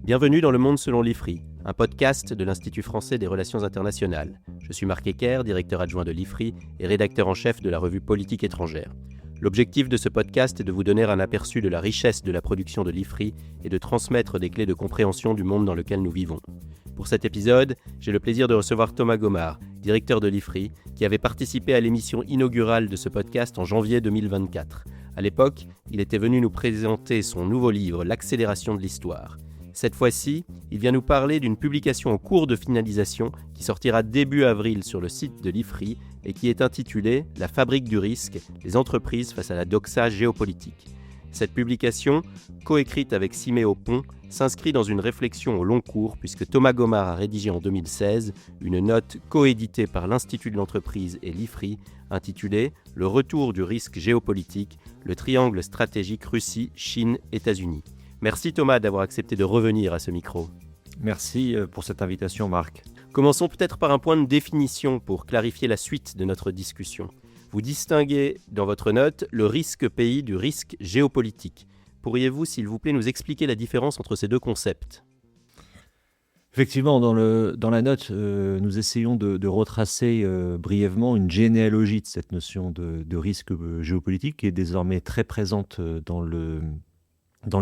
Bienvenue dans Le Monde selon l'IFRI, un podcast de l'Institut français des relations internationales. Je suis Marc Ecker, directeur adjoint de l'IFRI et rédacteur en chef de la revue Politique étrangère. L'objectif de ce podcast est de vous donner un aperçu de la richesse de la production de l'IFRI et de transmettre des clés de compréhension du monde dans lequel nous vivons. Pour cet épisode, j'ai le plaisir de recevoir Thomas Gomart, directeur de l'IFRI, qui avait participé à l'émission inaugurale de ce podcast en janvier 2024. À l'époque, il était venu nous présenter son nouveau livre, L'accélération de l'histoire. Cette fois-ci, il vient nous parler d'une publication en cours de finalisation qui sortira début avril sur le site de l'IFRI et qui est intitulée « La fabrique du risque, les entreprises face à la doxa géopolitique ». Cette publication, coécrite avec Siméo Pon, s'inscrit dans une réflexion au long cours puisque Thomas Gomart a rédigé en 2016 une note coéditée par l'Institut de l'entreprise et l'IFRI intitulée « Le retour du risque géopolitique, le triangle stratégique Russie-Chine-États-Unis ». Merci Thomas d'avoir accepté de revenir à ce micro. Merci pour cette invitation Marc. Commençons peut-être par un point de définition pour clarifier la suite de notre discussion. Vous distinguez dans votre note le risque pays du risque géopolitique. Pourriez-vous, s'il vous plaît, nous expliquer la différence entre ces deux concepts ? Effectivement, dans la note, nous essayons de retracer brièvement une généalogie de cette notion de risque géopolitique qui est désormais très présente dans le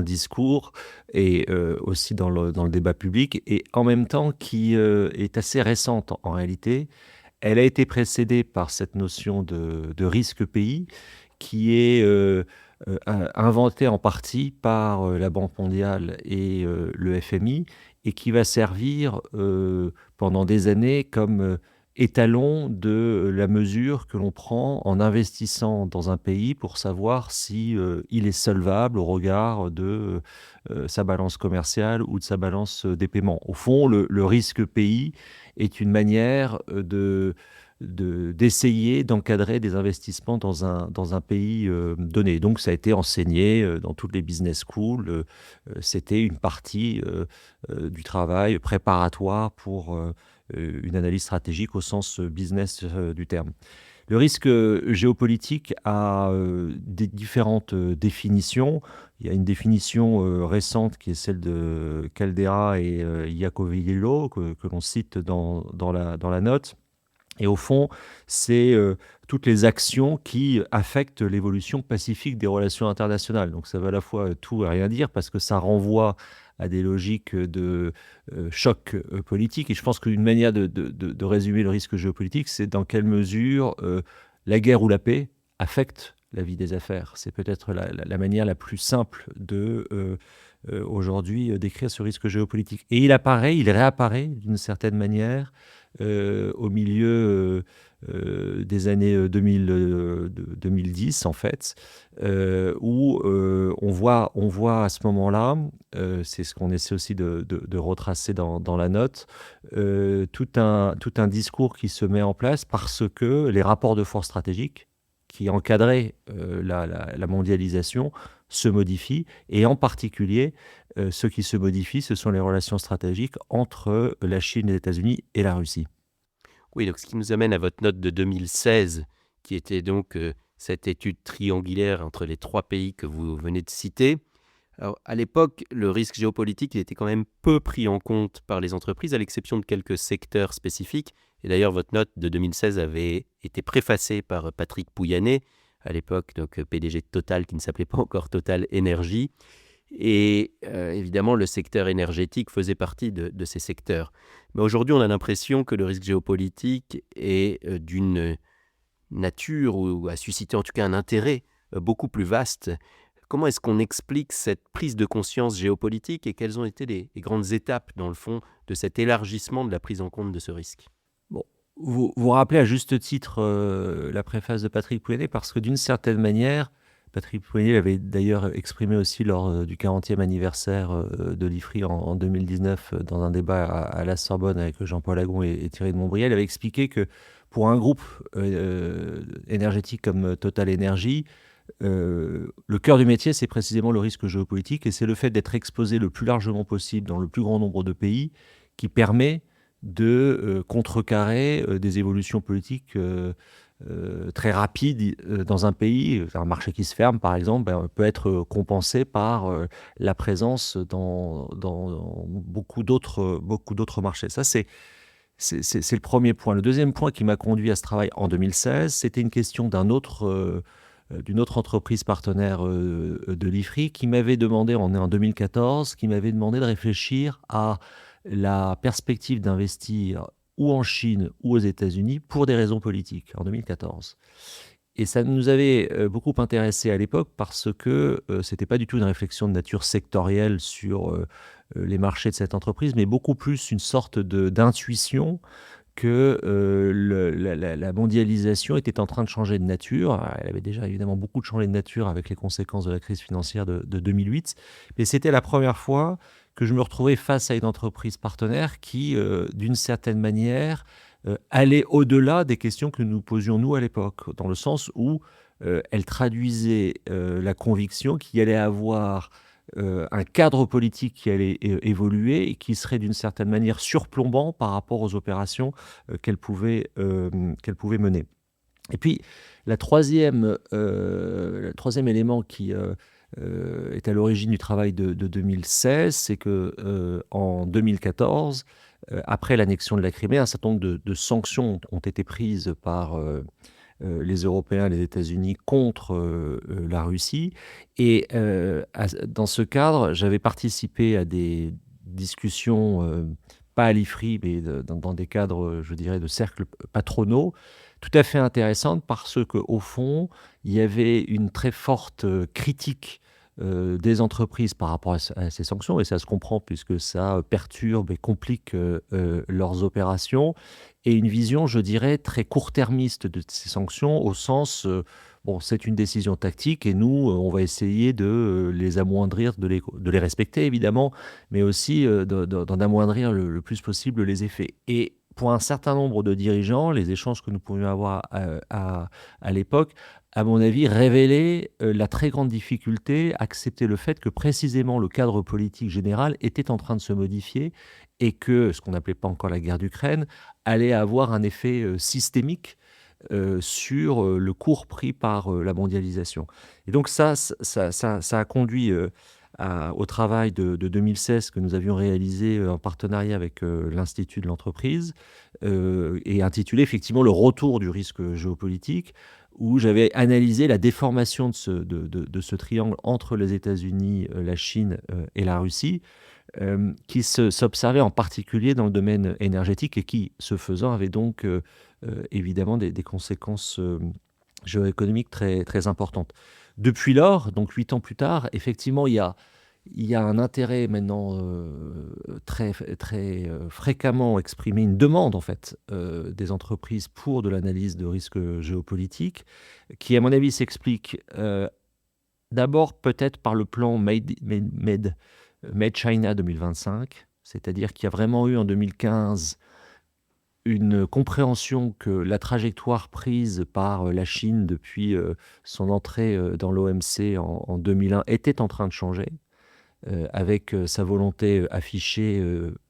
discours et aussi dans le débat public, et en même temps qui est assez récente en réalité. Elle a été précédée par cette notion de risque pays qui est inventée en partie par la Banque mondiale et le FMI et qui va servir pendant des années comme étalon de la mesure que l'on prend en investissant dans un pays pour savoir si il est solvable au regard de sa balance commerciale ou de sa balance des paiements. Au fond, le risque pays est une manière d'essayer d'encadrer des investissements dans un pays donné. Donc ça a été enseigné dans toutes les business schools. C'était une partie du travail préparatoire pour une analyse stratégique au sens business du terme. Le risque géopolitique a des différentes définitions. Il y a une définition récente qui est celle de Caldera et Iacovillo que l'on cite dans la note. Et au fond, c'est toutes les actions qui affectent l'évolution pacifique des relations internationales. Donc ça veut à la fois tout et rien dire parce que ça renvoie à des logiques de choc politique. Et je pense qu'une manière de résumer le risque géopolitique, c'est dans quelle mesure la guerre ou la paix affecte la vie des affaires. C'est peut-être la manière la plus simple aujourd'hui décrire ce risque géopolitique. Et il réapparaît d'une certaine manière au milieu des années 2010 en fait, où on voit à ce moment-là, c'est ce qu'on essaie aussi de retracer dans la note, tout un discours qui se met en place parce que les rapports de force stratégiques qui encadraient la mondialisation se modifient, et en particulier, ce qui se modifie, ce sont les relations stratégiques entre la Chine, les États-Unis et la Russie. Oui, donc ce qui nous amène à votre note de 2016, qui était donc cette étude triangulaire entre les trois pays que vous venez de citer. Alors, à l'époque, le risque géopolitique il était quand même peu pris en compte par les entreprises, à l'exception de quelques secteurs spécifiques. Et d'ailleurs, votre note de 2016 avait été préfacée par Patrick Pouyanné, à l'époque, donc PDG de Total, qui ne s'appelait pas encore Total Énergie. Et évidemment, le secteur énergétique faisait partie de ces secteurs. Mais aujourd'hui, on a l'impression que le risque géopolitique est d'une nature ou a suscité en tout cas un intérêt beaucoup plus vaste. Comment est-ce qu'on explique cette prise de conscience géopolitique et quelles ont été les grandes étapes, dans le fond, de cet élargissement de la prise en compte de ce risque ? Bon, vous rappelez à juste titre la préface de Patrick Pouyanné parce que d'une certaine manière, Patrick Pouyanné l'avait d'ailleurs exprimé aussi lors du 40e anniversaire de l'IFRI en 2019 dans un débat à la Sorbonne avec Jean-Paul Agon et Thierry de Montbrial. Il avait expliqué que pour un groupe énergétique comme Total Énergie, le cœur du métier, c'est précisément le risque géopolitique et c'est le fait d'être exposé le plus largement possible dans le plus grand nombre de pays qui permet de contrecarrer des évolutions politiques très rapide dans un pays. Un marché qui se ferme, par exemple, peut être compensé par la présence dans beaucoup d'autres marchés. Ça, c'est le premier point. Le deuxième point qui m'a conduit à ce travail en 2016, c'était une question d'une autre entreprise partenaire de l'IFRI qui m'avait demandé, on est en 2014, qui m'avait demandé de réfléchir à la perspective d'investir ou en Chine ou aux États-Unis pour des raisons politiques en 2014. Et ça nous avait beaucoup intéressé à l'époque parce que c'était pas du tout une réflexion de nature sectorielle sur les marchés de cette entreprise, mais beaucoup plus une sorte d'intuition que la mondialisation était en train de changer de nature. Elle avait déjà évidemment beaucoup changé de nature avec les conséquences de la crise financière de 2008, mais c'était la première fois que je me retrouvais face à une entreprise partenaire qui, d'une certaine manière, allait au-delà des questions que nous posions nous à l'époque, dans le sens où elle traduisait la conviction qu'il allait avoir un cadre politique qui allait évoluer et qui serait d'une certaine manière surplombant par rapport aux opérations qu'elle pouvait mener. Et puis, le troisième élément qui est à l'origine du travail de 2016, c'est que en 2014, après l'annexion de la Crimée, un certain nombre de sanctions ont été prises par les Européens, les États-Unis contre la Russie. Et dans ce cadre, j'avais participé à des discussions, pas à l'IFRI, mais dans des cadres, je dirais, de cercles patronaux, tout à fait intéressantes parce qu'au fond, il y avait une très forte critique des entreprises par rapport à ces sanctions, et ça se comprend puisque ça perturbe et complique leurs opérations, et une vision, je dirais, très court-termiste de ces sanctions, au sens, bon, c'est une décision tactique, et nous, on va essayer de les amoindrir, de les respecter, évidemment, mais aussi d'en amoindrir le plus possible les effets. Et pour un certain nombre de dirigeants, les échanges que nous pouvions avoir à l'époque, à mon avis, révélaient la très grande difficulté à accepter le fait que précisément le cadre politique général était en train de se modifier et que ce qu'on n'appelait pas encore la guerre d'Ukraine allait avoir un effet systémique sur le cours pris par la mondialisation. Et donc ça a conduit au travail de 2016 que nous avions réalisé en partenariat avec l'Institut de l'entreprise et intitulé effectivement «Le retour du risque géopolitique», où j'avais analysé la déformation de ce triangle entre les États-Unis, la Chine et la Russie, qui s'observait en particulier dans le domaine énergétique et qui, ce faisant, avait donc évidemment des conséquences géoéconomiques très, très importantes. Depuis lors, donc 8 ans plus tard, effectivement, il y a un intérêt maintenant très, très fréquemment exprimé, une demande en fait des entreprises pour de l'analyse de risques géopolitiques, qui à mon avis s'explique d'abord peut-être par le plan Made China 2025, c'est-à-dire qu'il y a vraiment eu en 2015 une compréhension que la trajectoire prise par la Chine depuis son entrée dans l'OMC en 2001 était en train de changer, avec sa volonté affichée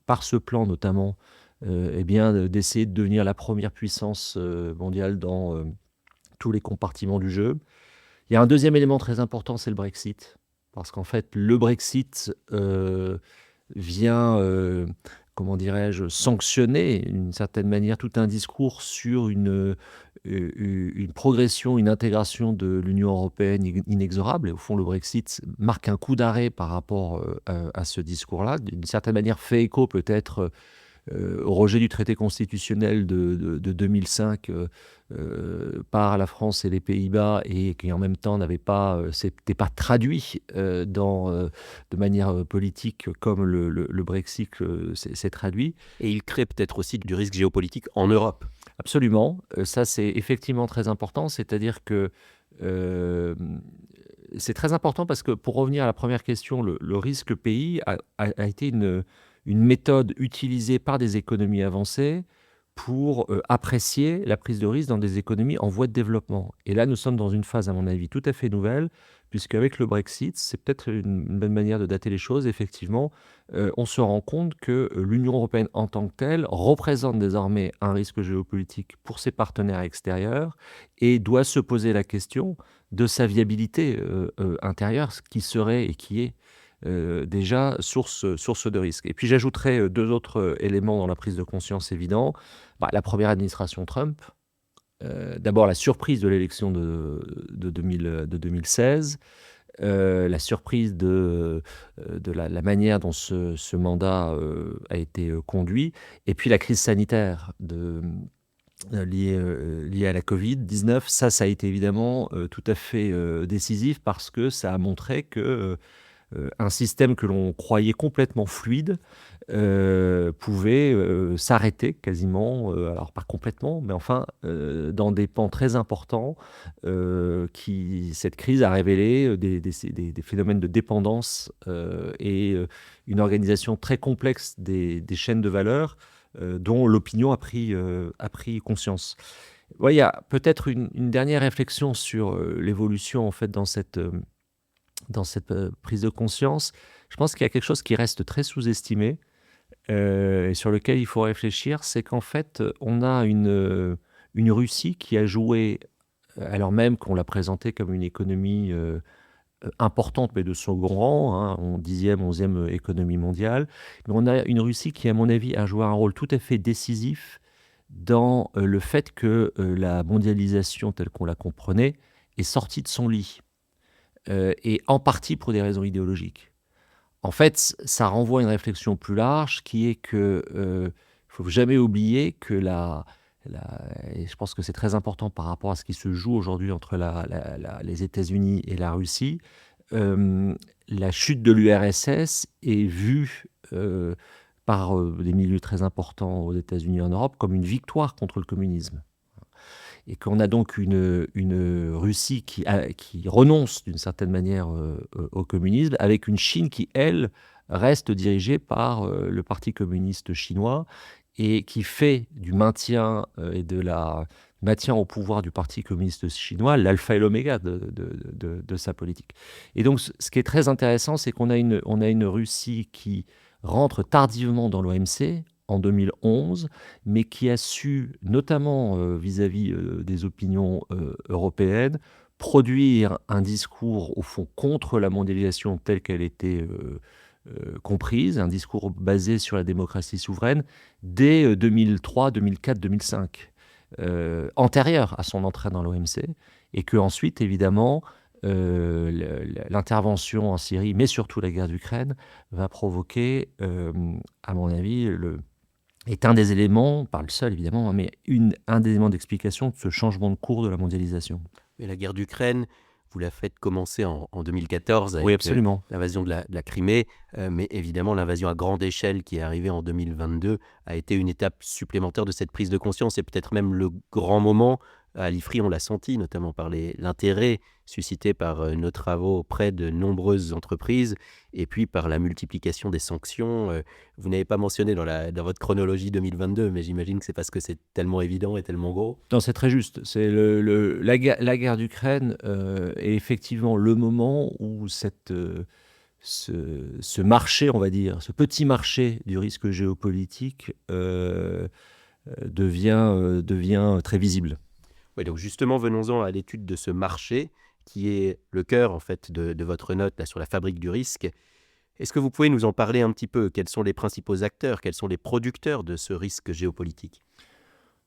par ce plan notamment, eh bien, d'essayer de devenir la première puissance mondiale dans tous les compartiments du jeu. Il y a un deuxième élément très important, c'est le Brexit. Parce qu'en fait, le Brexit vient, comment dirais-je, sanctionner d'une certaine manière tout un discours sur une progression, une intégration de l'Union européenne inexorable. Et au fond, le Brexit marque un coup d'arrêt par rapport à ce discours-là. D'une certaine manière, fait écho peut-être au rejet du traité constitutionnel de 2005 par la France et les Pays-Bas, et qui en même temps s'était pas traduit de manière politique comme le Brexit s'est traduit. Et il crée peut-être aussi du risque géopolitique en Europe. Absolument. Ça, c'est effectivement très important. C'est-à-dire que c'est très important parce que, pour revenir à la première question, le risque pays a été une méthode utilisée par des économies avancées pour apprécier la prise de risque dans des économies en voie de développement. Et là, nous sommes dans une phase, à mon avis, tout à fait nouvelle, puisqu'avec le Brexit, c'est peut-être une bonne manière de dater les choses, effectivement, on se rend compte que l'Union européenne en tant que telle représente désormais un risque géopolitique pour ses partenaires extérieurs et doit se poser la question de sa viabilité intérieure, ce qui serait et qui est déjà source de risque. Et puis j'ajouterais deux autres éléments dans la prise de conscience évidents. La première administration Trump, d'abord la surprise de l'élection de 2016, la surprise de la manière dont ce mandat a été conduit, et puis la crise sanitaire liée à la Covid-19. Ça a été évidemment tout à fait décisif parce que ça a montré que un système que l'on croyait complètement fluide pouvait s'arrêter quasiment, alors pas complètement, mais enfin dans des pans très importants. Cette crise a révélé des phénomènes de dépendance et une organisation très complexe des chaînes de valeur dont l'opinion a pris conscience. Il y a peut-être une dernière réflexion sur l'évolution en fait dans cette prise de conscience. Je pense qu'il y a quelque chose qui reste très sous-estimé et sur lequel il faut réfléchir, c'est qu'en fait, on a une Russie qui a joué, alors même qu'on l'a présentée comme une économie importante, mais de second rang, en 10e, 11e économie mondiale, mais on a une Russie qui, à mon avis, a joué un rôle tout à fait décisif dans le fait que la mondialisation telle qu'on la comprenait est sortie de son lit. Et en partie pour des raisons idéologiques. En fait, ça renvoie à une réflexion plus large qui est que ne faut jamais oublier que et je pense que c'est très important par rapport à ce qui se joue aujourd'hui entre les États-Unis et la Russie, la chute de l'URSS est vue par des milieux très importants aux États-Unis et en Europe comme une victoire contre le communisme. Et qu'on a donc une Russie qui renonce d'une certaine manière au communisme, avec une Chine qui, elle, reste dirigée par le Parti communiste chinois et qui fait du maintien et de la maintien au pouvoir du Parti communiste chinois l'alpha et l'oméga de sa politique. Et donc, ce qui est très intéressant, c'est qu'on a une Russie qui rentre tardivement dans l'OMC, en 2011, mais qui a su, notamment vis-à-vis des opinions européennes, produire un discours, au fond, contre la mondialisation telle qu'elle était comprise, un discours basé sur la démocratie souveraine, dès 2003, 2004, 2005, antérieur à son entrée dans l'OMC, et que ensuite, évidemment, l'intervention en Syrie, mais surtout la guerre d'Ukraine, va provoquer, à mon avis, est un des éléments, pas le seul évidemment, mais un des éléments d'explication de ce changement de cours de la mondialisation. Mais la guerre d'Ukraine, vous la faites commencer en 2014 avec oui, absolument. L'invasion de la Crimée, mais évidemment l'invasion à grande échelle qui est arrivée en 2022 a été une étape supplémentaire de cette prise de conscience et peut-être même le grand moment. À l'IFRI, on l'a senti, notamment par l'intérêt suscité par nos travaux auprès de nombreuses entreprises et puis par la multiplication des sanctions. Vous n'avez pas mentionné dans votre chronologie 2022, mais j'imagine que c'est parce que c'est tellement évident et tellement gros. Non, c'est très juste. C'est la guerre d'Ukraine est effectivement le moment où ce marché, on va dire, ce petit marché du risque géopolitique devient très visible. Oui, donc justement, venons-en à l'étude de ce marché qui est le cœur en fait de votre note là, sur la fabrique du risque. Est-ce que vous pouvez nous en parler un petit peu? Quels sont les principaux acteurs, quels sont les producteurs de ce risque géopolitique?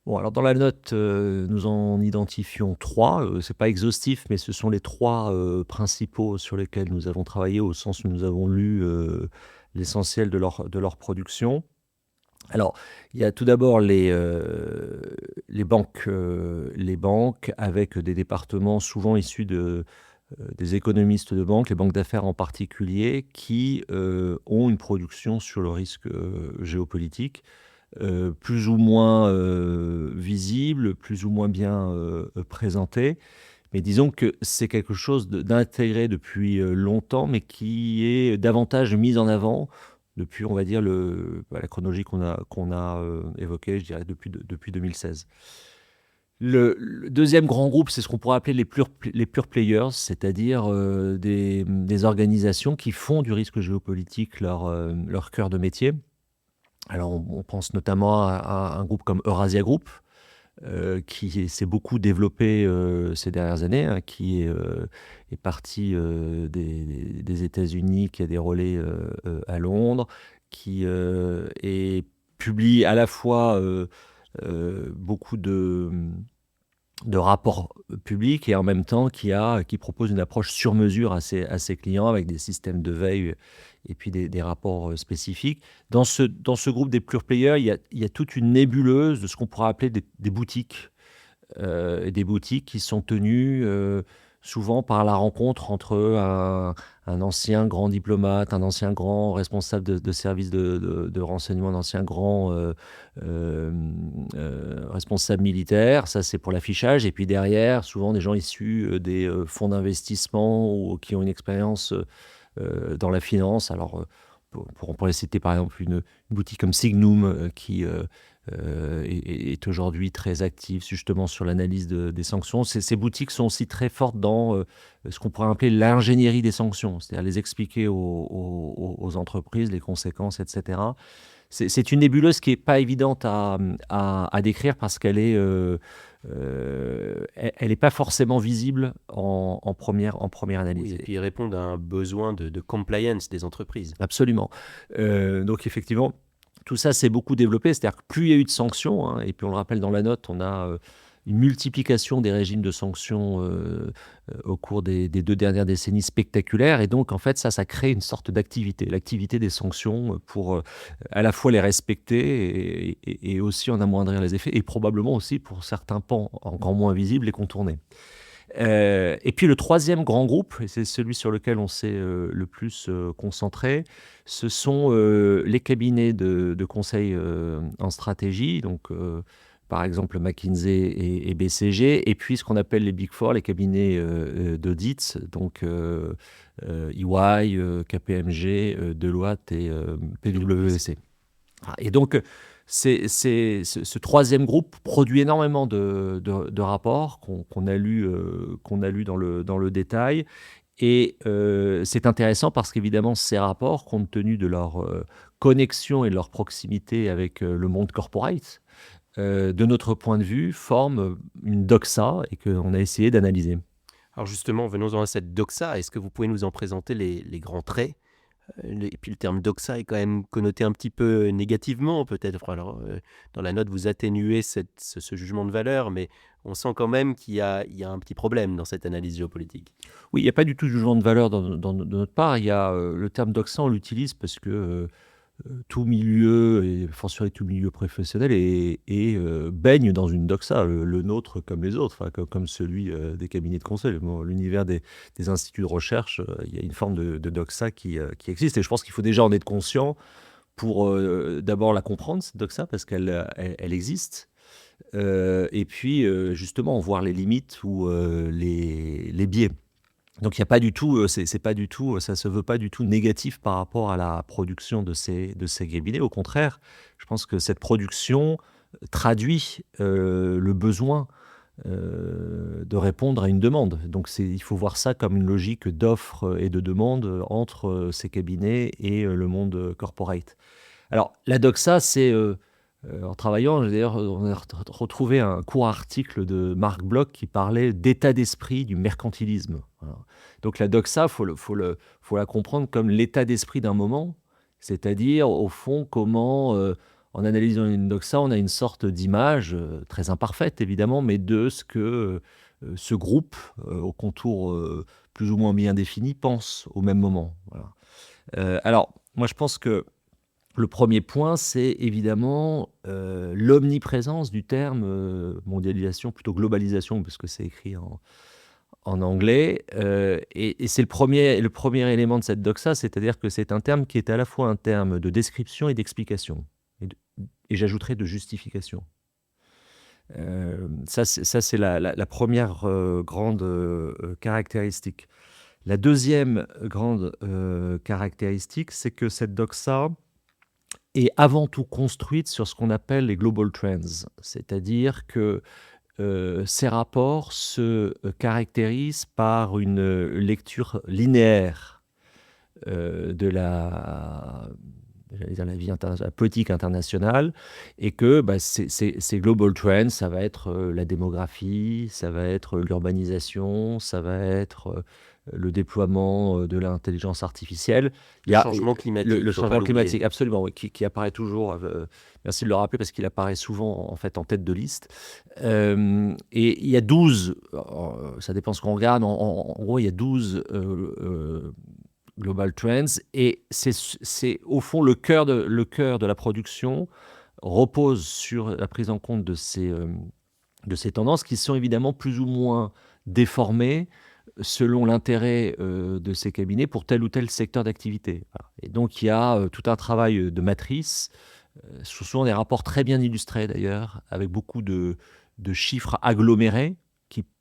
Bon, alors dans la note, nous en identifions trois. Ce n'est pas exhaustif, mais ce sont les trois principaux sur lesquels nous avons travaillé, au sens où nous avons lu l'essentiel de leur production. Alors, il y a tout d'abord les banques avec des départements souvent issus des économistes de banque, les banques d'affaires en particulier, qui ont une production sur le risque géopolitique plus ou moins visible, plus ou moins bien présentée. Mais disons que c'est quelque chose d'intégré depuis longtemps, mais qui est davantage mis en avant depuis, on va dire, la chronologie qu'on a évoquée, je dirais, depuis 2016. Le deuxième grand groupe, c'est ce qu'on pourrait appeler les pure players, c'est-à-dire des organisations qui font du risque géopolitique leur cœur de métier. Alors, on pense notamment à un groupe comme Eurasia Group, qui s'est beaucoup développé ces dernières années, hein, qui est parti des États-Unis, qui a des relais à Londres, qui publie à la fois beaucoup de rapports publics et en même temps qui propose une approche sur mesure à ses clients avec des systèmes de veille et puis des rapports spécifiques. Dans ce groupe des pure players, il y a toute une nébuleuse de ce qu'on pourrait appeler des boutiques. Des boutiques qui sont tenues souvent par la rencontre entre un ancien grand diplomate, un ancien grand responsable de service de renseignement, un ancien grand responsable militaire. Ça, c'est pour l'affichage. Et puis derrière, souvent des gens issus des fonds d'investissement ou qui ont une expérience dans la finance. Alors, on pourrait citer par exemple une boutique comme Signum qui est aujourd'hui très active justement sur l'analyse des sanctions. Ces boutiques sont aussi très fortes dans ce qu'on pourrait appeler l'ingénierie des sanctions, c'est-à-dire les expliquer aux entreprises, les conséquences, etc. C'est une nébuleuse qui n'est pas évidente à décrire parce qu'elle est... elle n'est pas forcément visible en première analyse. Oui, et puis ils répondent à un besoin de compliance des entreprises. Absolument. Donc effectivement, tout ça s'est beaucoup développé. C'est-à-dire que plus il y a eu de sanctions, hein, et puis on le rappelle dans la note, on a une multiplication des régimes de sanctions au cours des 2 dernières décennies spectaculaires. Et donc, en fait, ça crée une sorte d'activité. L'activité des sanctions pour à la fois les respecter et aussi en amoindrir les effets. Et probablement aussi, pour certains pans encore moins visibles, les contourner. Et puis le troisième grand groupe, et c'est celui sur lequel on s'est le plus concentré, ce sont les cabinets de conseil en stratégie, donc par exemple McKinsey et BCG, et puis ce qu'on appelle les Big Four, les cabinets d'audit, donc EY, KPMG, Deloitte et PwC. Et donc, ce troisième groupe produit énormément de rapports qu'on a lus dans le détail. Et c'est intéressant parce qu'évidemment, ces rapports, compte tenu de leur connexion et de leur proximité avec le monde corporate, de notre point de vue, forment une doxa et qu'on a essayé d'analyser. Alors justement, venons-en à cette doxa. Est-ce que vous pouvez nous en présenter les grands traits ? Et puis le terme doxa est quand même connoté un petit peu négativement peut-être. Alors, dans la note, vous atténuez ce jugement de valeur, mais on sent quand même qu'il y a un petit problème dans cette analyse géopolitique. Oui, il n'y a pas du tout de jugement de valeur de notre part. Il y a le terme doxa, on l'utilise parce que tout milieu, et forcément tout milieu professionnel, baigne dans une doxa, le nôtre comme les autres, enfin, comme celui des cabinets de conseil. Bon, l'univers des instituts de recherche, il y a une forme de doxa qui existe. Et je pense qu'il faut déjà en être conscient pour d'abord la comprendre, cette doxa, parce qu'elle existe. Et puis, justement, voir les limites ou les biais. Donc il y a pas du tout, c'est pas du tout, ça se veut pas du tout négatif par rapport à la production de ces cabinets. Au contraire, je pense que cette production traduit le besoin de répondre à une demande. Donc il faut voir ça comme une logique d'offre et de demande entre ces cabinets et le monde corporate. Alors la doxa, c'est en travaillant, d'ailleurs, on a retrouvé un court article de Marc Bloch qui parlait d'état d'esprit du mercantilisme. Voilà. Donc la doxa, faut la comprendre comme l'état d'esprit d'un moment, c'est-à-dire au fond comment, en analysant une doxa, on a une sorte d'image très imparfaite évidemment, mais de ce que ce groupe, au contour plus ou moins bien défini, pense au même moment. Voilà. Alors, moi je pense que le premier point, c'est évidemment l'omniprésence du terme mondialisation, plutôt globalisation, parce que c'est écrit en anglais. Et c'est le premier élément de cette doxa, c'est-à-dire que c'est un terme qui est à la fois un terme de description et d'explication, et j'ajouterais de justification. Ça, c'est la première grande caractéristique. La deuxième grande caractéristique, c'est que cette doxa est avant tout construite sur ce qu'on appelle les global trends, c'est-à-dire que ces rapports se caractérisent par une lecture linéaire de la la politique internationale, et que ces global trends, ça va être la démographie, ça va être l'urbanisation, ça va être le déploiement de l'intelligence artificielle. Le changement climatique. Le faut pas changement l'oublier. climatique, absolument, oui, qui apparaît toujours. Merci de le rappeler parce qu'il apparaît souvent en fait en tête de liste. Et il y a 12, ça dépend ce qu'on regarde, en gros, il y a 12 Global Trends, et c'est au fond le cœur de la production repose sur la prise en compte de ces tendances qui sont évidemment plus ou moins déformées selon l'intérêt de ces cabinets pour tel ou tel secteur d'activité. Voilà. Et donc il y a tout un travail de matrice, souvent des rapports très bien illustrés d'ailleurs, avec beaucoup de chiffres agglomérés,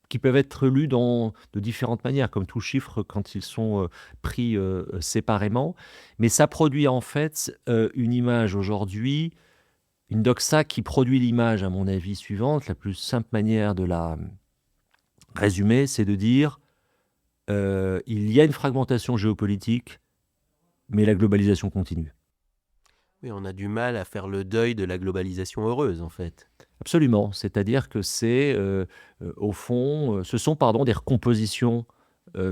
qui peuvent être lus de différentes manières, comme tout chiffre quand ils sont pris séparément. Mais ça produit en fait une image aujourd'hui, une doxa qui produit l'image, à mon avis, suivante. La plus simple manière de la résumer, c'est de dire il y a une fragmentation géopolitique, mais la globalisation continue. Oui, on a du mal à faire le deuil de la globalisation heureuse, en fait. Absolument, c'est-à-dire que c'est, au fond, ce sont des recompositions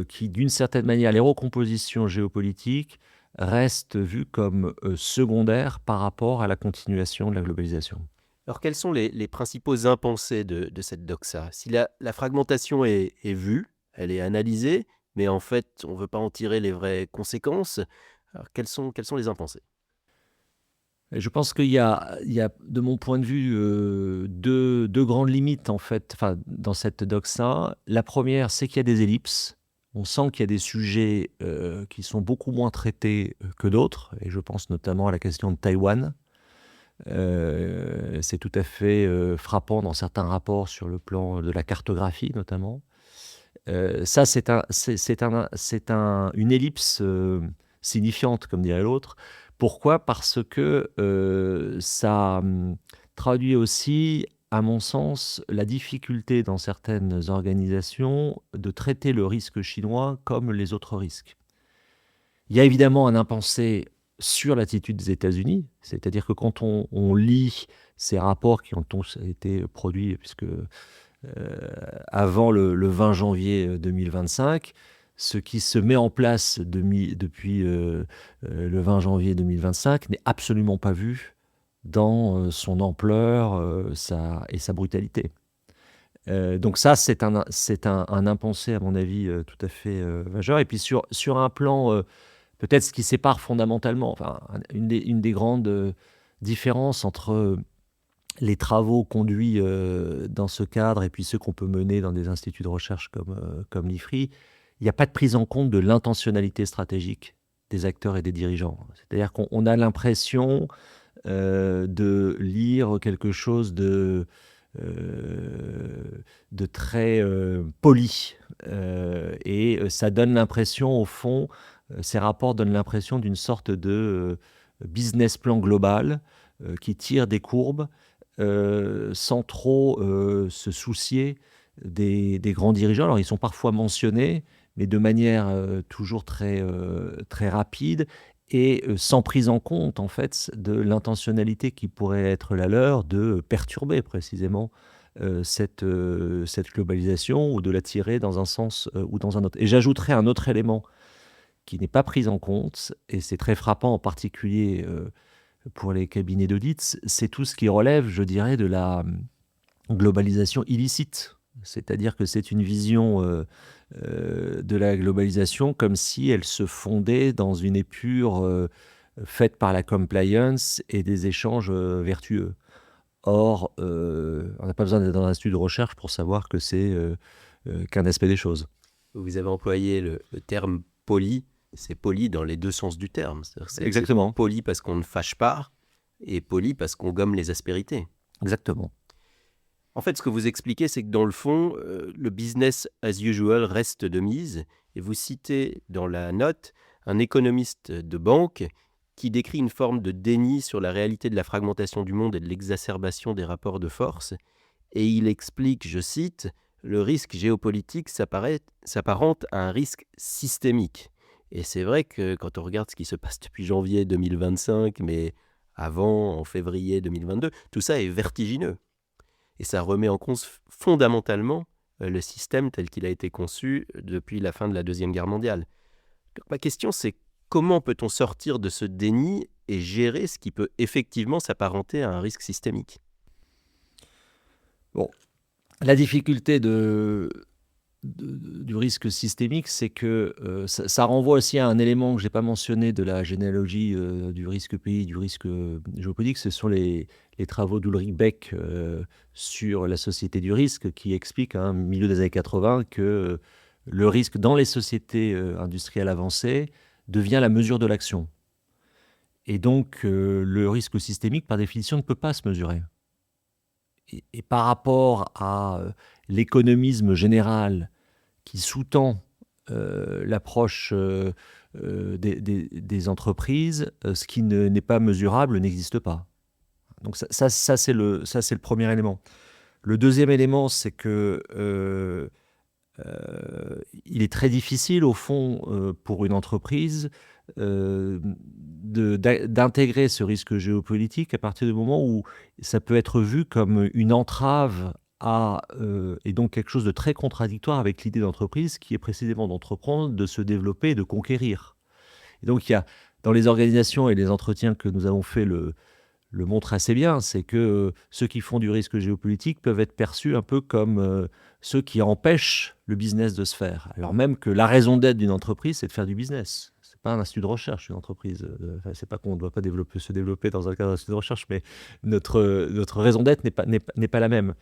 qui, d'une certaine manière, les recompositions géopolitiques restent vues comme secondaires par rapport à la continuation de la globalisation. Alors, quels sont les principaux impensés de cette doxa? Si la fragmentation est vue, elle est analysée, mais en fait, on ne veut pas en tirer les vraies conséquences, alors quels sont les impensés? Et je pense qu'il y a, de mon point de vue, deux grandes limites, en fait, enfin, dans cette doxa. La première, c'est qu'il y a des ellipses. On sent qu'il y a des sujets qui sont beaucoup moins traités que d'autres, et je pense notamment à la question de Taïwan. C'est tout à fait frappant dans certains rapports sur le plan de la cartographie, notamment. Ça, c'est une ellipse signifiante, comme dirait l'autre. Pourquoi? Parce que ça traduit aussi, à mon sens, la difficulté dans certaines organisations de traiter le risque chinois comme les autres risques. Il y a évidemment un impensé sur l'attitude des États-Unis, c'est-à-dire que quand on lit ces rapports qui ont tous été produits, puisque avant le 20 janvier 2025, ce qui se met en place depuis le 20 janvier 2025 n'est absolument pas vu dans son ampleur et sa brutalité. Donc ça, c'est un impensé, à mon avis, tout à fait majeur. Et puis sur un plan, peut-être ce qui sépare fondamentalement, enfin, une des grandes différences entre les travaux conduits dans ce cadre et puis ceux qu'on peut mener dans des instituts de recherche comme l'IFRI, il n'y a pas de prise en compte de l'intentionnalité stratégique des acteurs et des dirigeants. C'est-à-dire qu'on a l'impression de lire quelque chose de très poli. Et ça donne l'impression, au fond, ces rapports donnent l'impression d'une sorte de business plan global qui tire des courbes sans trop se soucier des grands dirigeants. Alors, ils sont parfois mentionnés, mais de manière toujours très rapide et sans prise en compte, en fait, de l'intentionnalité qui pourrait être la leur de perturber précisément cette globalisation ou de la tirer dans un sens ou dans un autre. Et j'ajouterais un autre élément qui n'est pas pris en compte, et c'est très frappant en particulier pour les cabinets d'audit, c'est tout ce qui relève, je dirais, de la globalisation illicite. C'est-à-dire que c'est une vision de la globalisation comme si elle se fondait dans une épure faite par la compliance et des échanges vertueux. Or, on n'a pas besoin d'être dans un institut de recherche pour savoir que c'est qu'un aspect des choses. Vous avez employé le terme poli. C'est poli dans les deux sens du terme. Exactement. C'est poli parce qu'on ne fâche pas et poli parce qu'on gomme les aspérités. Exactement. En fait, ce que vous expliquez, c'est que dans le fond, le business as usual reste de mise. Et vous citez dans la note un économiste de banque qui décrit une forme de déni sur la réalité de la fragmentation du monde et de l'exacerbation des rapports de force. Et il explique, je cite, « Le risque géopolitique s'apparente à un risque systémique ». Et c'est vrai que quand on regarde ce qui se passe depuis janvier 2025, mais avant, en février 2022, tout ça est vertigineux. Et ça remet en cause fondamentalement le système tel qu'il a été conçu depuis la fin de la Deuxième Guerre mondiale. Donc, ma question, c'est comment peut-on sortir de ce déni et gérer ce qui peut effectivement s'apparenter à un risque systémique ? Bon, la difficulté du risque systémique, c'est que ça renvoie aussi à un élément que je n'ai pas mentionné de la généalogie du risque pays, du risque géopolitique. Ce sont les travaux d'Ulrich Beck sur la société du risque qui expliquent, milieu des années 80, que le risque dans les sociétés industrielles avancées devient la mesure de l'action. Et donc, le risque systémique, par définition, ne peut pas se mesurer. Et par rapport à l'économisme général qui sous-tend l'approche des entreprises, ce qui n'est pas mesurable n'existe pas. Donc ça c'est le premier élément. Le deuxième élément, c'est que il est très difficile, au fond, pour une entreprise d'intégrer ce risque géopolitique à partir du moment où ça peut être vu comme une entrave et donc quelque chose de très contradictoire avec l'idée d'entreprise qui est précisément d'entreprendre, de se développer et de conquérir. Et donc il y a, dans les organisations et les entretiens que nous avons faits le montrent assez bien, c'est que ceux qui font du risque géopolitique peuvent être perçus un peu comme ceux qui empêchent le business de se faire. Alors même que la raison d'être d'une entreprise, c'est de faire du business. C'est pas un institut de recherche, une entreprise. C'est pas qu'on ne doit pas se développer dans un cadre d'institut de recherche, mais notre raison d'être n'est pas la même.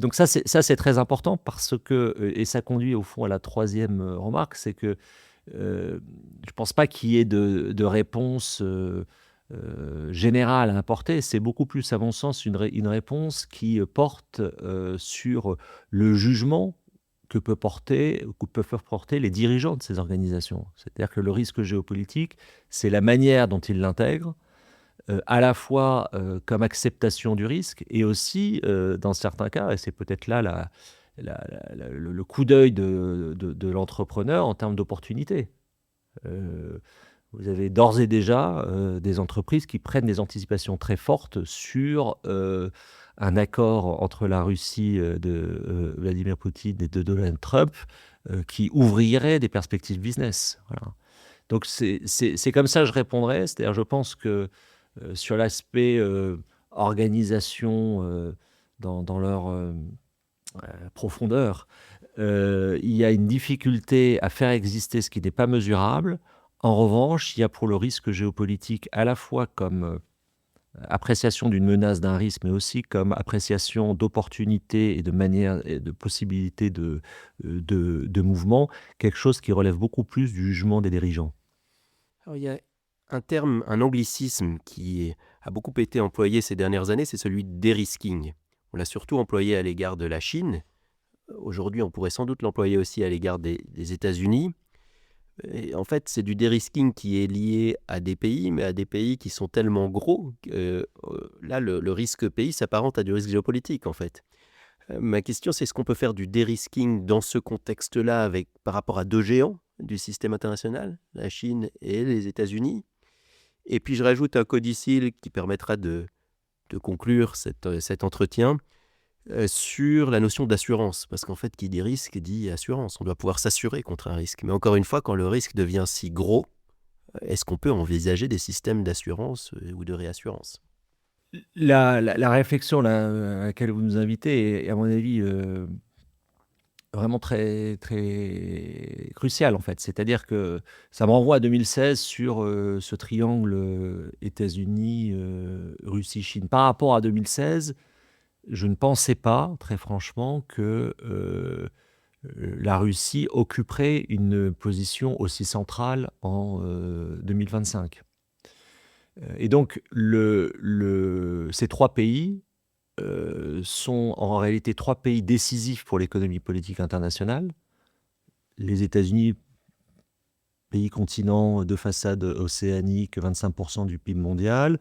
Donc ça, c'est très important parce que, et ça conduit au fond à la troisième remarque, c'est que je ne pense pas qu'il y ait de réponse générale à apporter. C'est beaucoup plus, à mon sens, une réponse qui porte sur le jugement que peuvent porter les dirigeants de ces organisations. C'est-à-dire que le risque géopolitique, c'est la manière dont ils l'intègrent, à la fois comme acceptation du risque et aussi, dans certains cas, et c'est peut-être là le coup d'œil de l'entrepreneur en termes d'opportunité. Vous avez d'ores et déjà des entreprises qui prennent des anticipations très fortes sur un accord entre la Russie de Vladimir Poutine et de Donald Trump qui ouvrirait des perspectives business. Voilà. Donc c'est comme ça que je répondrais. C'est-à-dire, je pense que sur l'aspect organisation dans leur profondeur, il y a une difficulté à faire exister ce qui n'est pas mesurable. En revanche, il y a pour le risque géopolitique à la fois comme appréciation d'une menace, d'un risque, mais aussi comme appréciation d'opportunités et de manière et de possibilités de mouvement, quelque chose qui relève beaucoup plus du jugement des dirigeants. Alors, il y a un terme, un anglicisme qui a beaucoup été employé ces dernières années, c'est celui de dérisking. On l'a surtout employé à l'égard de la Chine. Aujourd'hui, on pourrait sans doute l'employer aussi à l'égard des États-Unis. Et en fait, c'est du dérisking qui est lié à des pays, mais à des pays qui sont tellement gros que là, le risque pays s'apparente à du risque géopolitique, en fait. Ma question, c'est est-ce qu'on peut faire du dérisking dans ce contexte-là par rapport à deux géants du système international, la Chine et les États-Unis? Et puis, je rajoute un codicile qui permettra de conclure cet entretien. Sur la notion d'assurance, parce qu'en fait, qui dit risque dit assurance. On doit pouvoir s'assurer contre un risque. Mais encore une fois, quand le risque devient si gros, est-ce qu'on peut envisager des systèmes d'assurance ou de réassurance ? La réflexion à laquelle vous nous invitez est, à mon avis, vraiment très, très cruciale, en fait. C'est-à-dire que ça me renvoie à 2016 sur ce triangle États-Unis, Russie, Chine. Par rapport à 2016, je ne pensais pas, très franchement, que la Russie occuperait une position aussi centrale en 2025. Et donc, ces trois pays sont en réalité trois pays décisifs pour l'économie politique internationale. Les États-Unis pays continent de façade océanique, 25% du PIB mondial.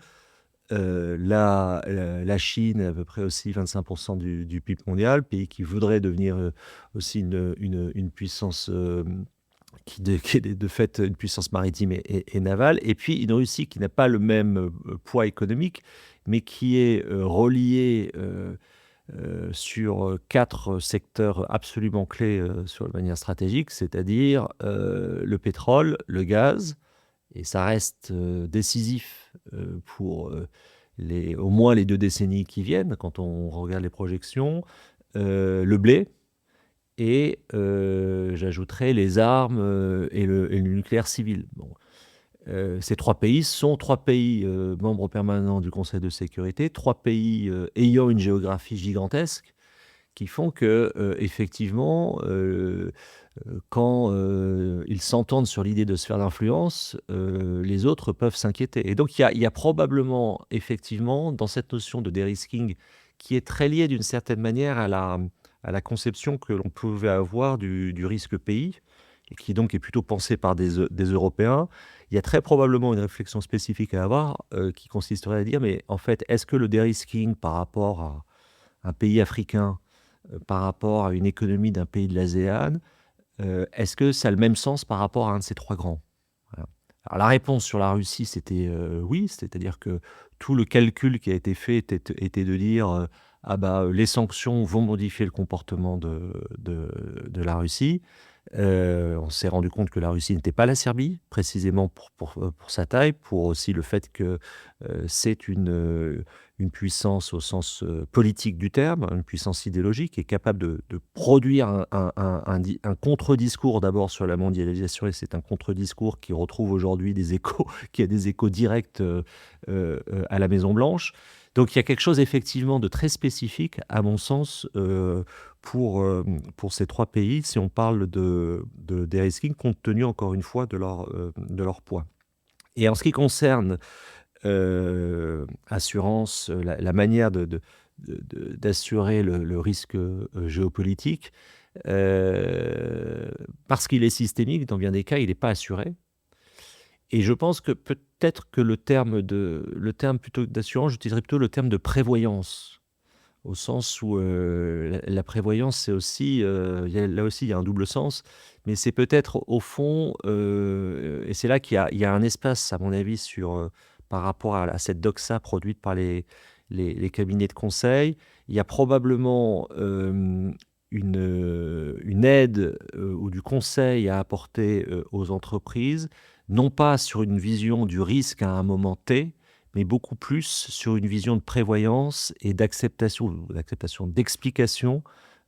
La Chine, à peu près aussi 25% du PIB mondial, pays qui voudrait devenir aussi une puissance qui est de fait une puissance maritime et navale. Et puis une Russie qui n'a pas le même poids économique, mais qui est reliée sur 4 secteurs absolument clés sur la manière stratégique, c'est-à-dire le pétrole, le gaz, et ça reste décisif pour au moins les 2 décennies qui viennent, quand on regarde les projections, le blé, et j'ajouterais les armes et le nucléaire civil. Bon. Ces 3 pays sont 3 pays membres permanents du Conseil de sécurité, 3 pays ayant une géographie gigantesque, qui font que, effectivement, quand ils s'entendent sur l'idée de sphère d'influence, les autres peuvent s'inquiéter. Et donc il y a probablement, effectivement, dans cette notion de dérisking, qui est très liée d'une certaine manière à la conception que l'on pouvait avoir du risque pays, et qui donc est plutôt pensée par des Européens, il y a très probablement une réflexion spécifique à avoir qui consisterait à dire, mais en fait, est-ce que le dérisking par rapport à un pays africain, par rapport à une économie d'un pays de l'ASEAN, est-ce que ça a le même sens par rapport à un de ces 3 grands? Voilà. Alors la réponse sur la Russie, c'était oui, c'est-à-dire que tout le calcul qui a été fait était de dire les sanctions vont modifier le comportement de la Russie. On s'est rendu compte que la Russie n'était pas la Serbie, précisément pour sa taille, pour aussi le fait que c'est une puissance au sens politique du terme, une puissance idéologique, qui est capable de produire un contre-discours d'abord sur la mondialisation, et c'est un contre-discours qui retrouve aujourd'hui qui a des échos directs à la Maison-Blanche. Donc il y a quelque chose effectivement de très spécifique, à mon sens, pour ces 3 pays, si on parle de dérisking, compte tenu encore une fois de leur poids. Et en ce qui concerne assurance, la manière d'assurer le risque géopolitique, parce qu'il est systémique, dans bien des cas, il n'est pas assuré. Et je pense que peut-être que le terme plutôt d'assurance, j'utiliserais plutôt le terme de prévoyance, au sens où la prévoyance, c'est aussi, là aussi, il y a un double sens, mais c'est peut-être au fond, et c'est là qu'il y a un espace, à mon avis, par rapport à cette doxa produite par les cabinets de conseil. Il y a probablement une aide ou du conseil à apporter aux entreprises, non pas sur une vision du risque à un moment T, mais beaucoup plus sur une vision de prévoyance et d'explication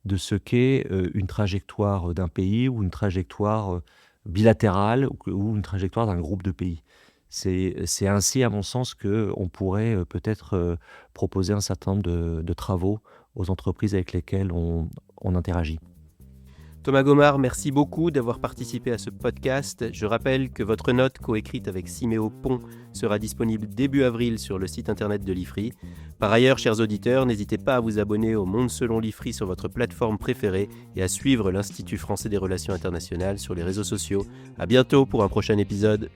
de ce qu'est une trajectoire d'un pays ou une trajectoire bilatérale ou une trajectoire d'un groupe de pays. C'est ainsi, à mon sens, qu'on pourrait peut-être proposer un certain nombre de travaux aux entreprises avec lesquelles on interagit. Thomas Gomard, merci beaucoup d'avoir participé à ce podcast. Je rappelle que votre note coécrite avec Siméo Pont sera disponible début avril sur le site internet de l'IFRI. Par ailleurs, chers auditeurs, n'hésitez pas à vous abonner au Monde selon l'IFRI sur votre plateforme préférée et à suivre l'Institut français des relations internationales sur les réseaux sociaux. À bientôt pour un prochain épisode.